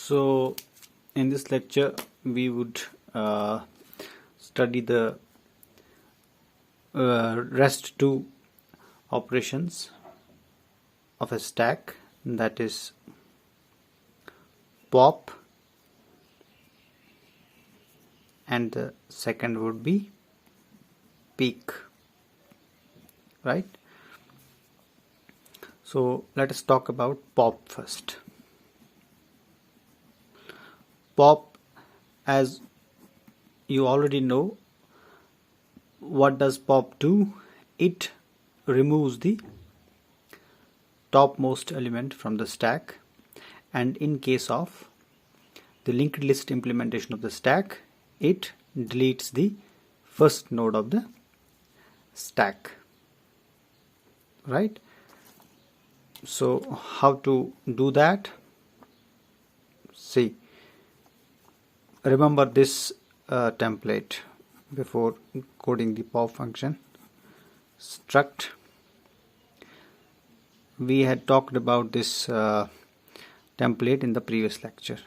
So in this lecture we would study the REST-2 operations of a stack, that is pop, and the second would be peek, right? So let us talk about pop first. Pop, as you already know, what does pop do? It removes the topmost element from the stack, and in case of the linked list implementation of the stack, it deletes the first node of the stack, right? So how to do that? See, remember this template before coding the pop function. Struct, we had talked about this template in the previous lecture.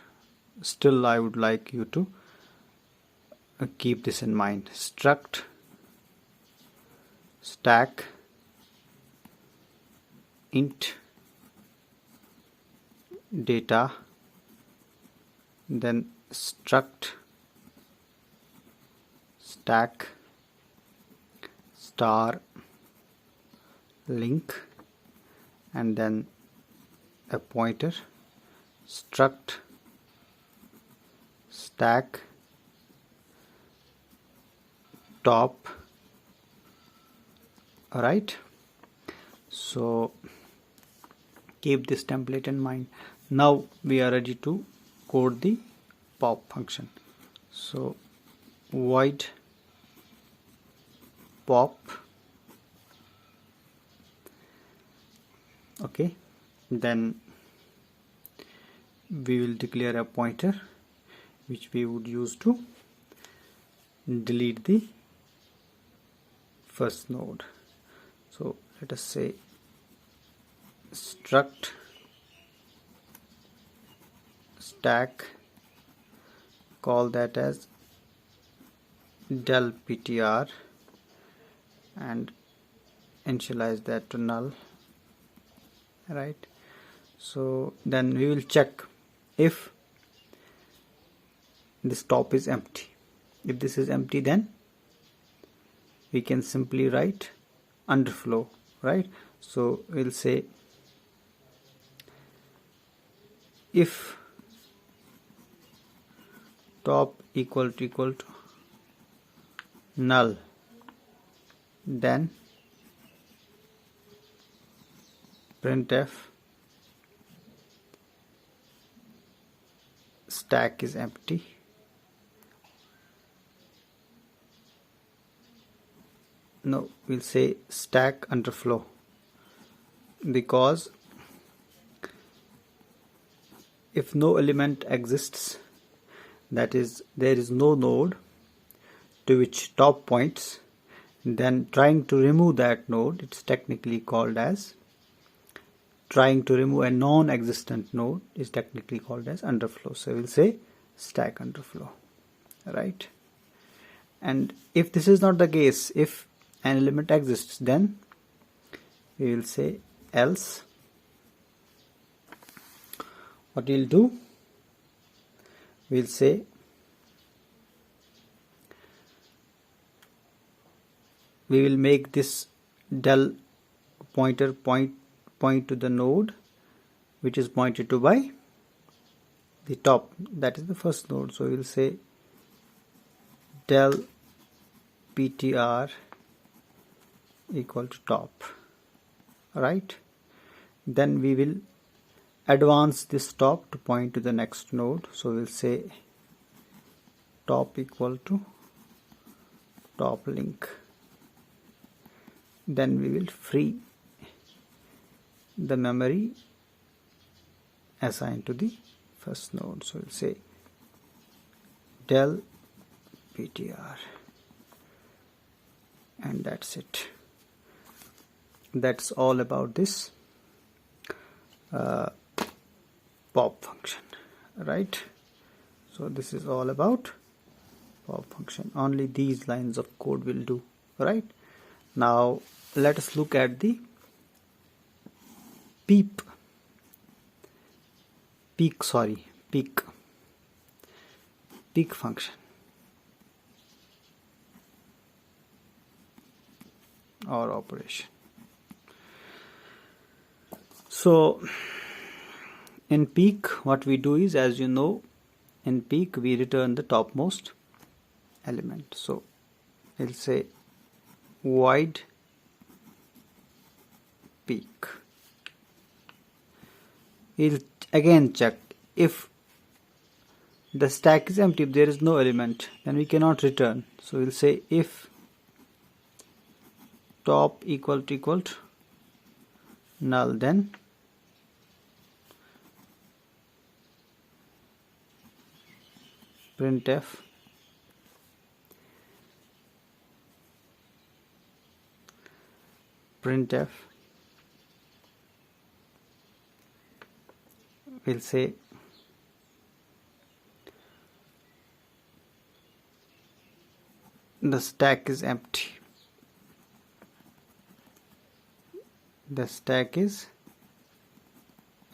Still, I would like you to keep this in mind. Struct stack int data, then struct stack star link, and then a pointer, struct stack top. Alright, so keep this template in mind. Now we are ready to code the pop function. So void pop, okay, then we will declare a pointer which we would use to delete the first node. So let us say struct stack, call that as del ptr, and initialize that to null, right? So then we will check if this top is empty. If this is empty, then we can simply write underflow, right? So we'll say if top equal to null, then printf stack is empty. No, we'll say stack underflow, because if no element exists, that is, there is no node to which top points, then trying to remove that node, it's technically called as trying to remove a non-existent node, is technically called as underflow. So we'll say stack underflow, right? And if this is not the case, if an element exists, then we will say else. What we'll do, we'll say we will make this del pointer point to the node which is pointed to by the top, that is the first node. So we'll say del ptr equal to top, right? Then we will advance this top to point to the next node. So we'll say top equal to top link. Then we will free the memory assigned to the first node. So we'll say del ptr, and that's it. That's all about this pop function. right? So this is all about pop function. Only these lines of code will do, right? Now let us look at the peak function or operation. So in peak, what we do is, as you know, in peak we return the topmost element. So we'll say void peak. We'll again check if the stack is empty, if there is no element, then we cannot return. So we'll say if top equal to null, then printf will say the stack is empty. The stack is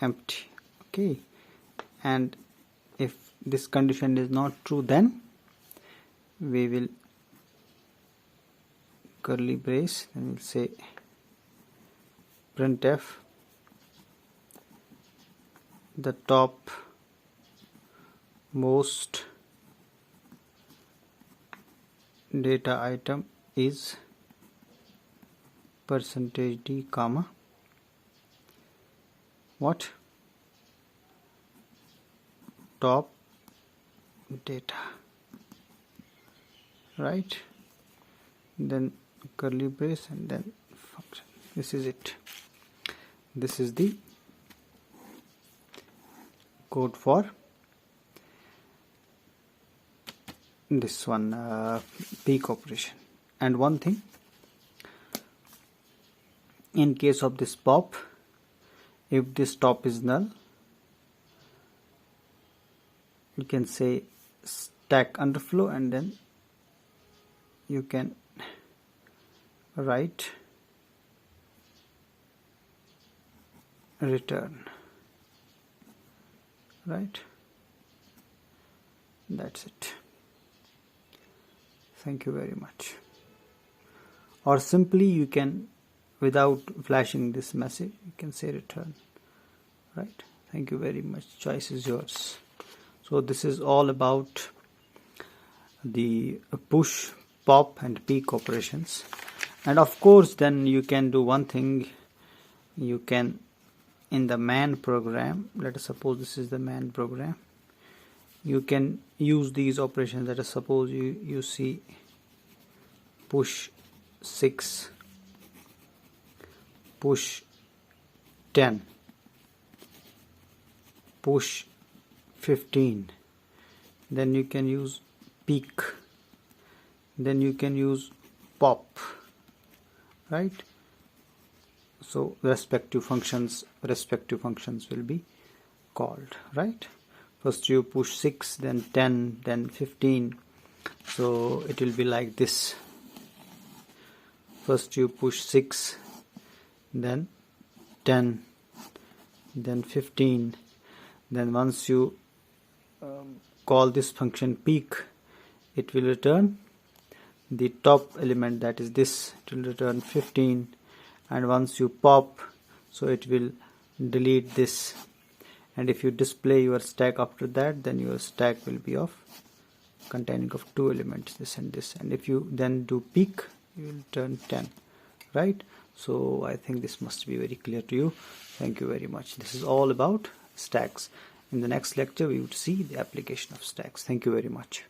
empty. Okay, and if this condition is not true, then we will curly brace, then we'll say printf the top most data item is %d comma what top data, right? Then curly brace and then function. This is it. This is the code for this one, peak operation. And one thing, in case of this pop, if this top is null, you can say stack underflow and then you can write return, right? That's it. Thank you very much. Or simply you can, without flashing this message, you can say return, right? Thank you very much. Choice is yours. So this is all about the push, pop and peak operations. And of course then you can do one thing. You can, in the man program, let us suppose this is the man program, you can use these operations. Let us suppose you see push 6, push 10, push 15, then you can use peak, then you can use pop, right? So respective functions will be called, right? First you push 6, then 10, then 15. So it will be like this. First you push 6, then 10, then 15. Then once you call this function peak, it will return the top element, that is this. It will return 15. And once you pop, so it will delete this. And if you display your stack after that, then your stack will be of containing of 2 elements, this and this. And if you then do peak, you will turn 10, right? So I think this must be very clear to you. Thank you very much. This is all about stacks. In the next lecture we would see the application of stacks. Thank you very much.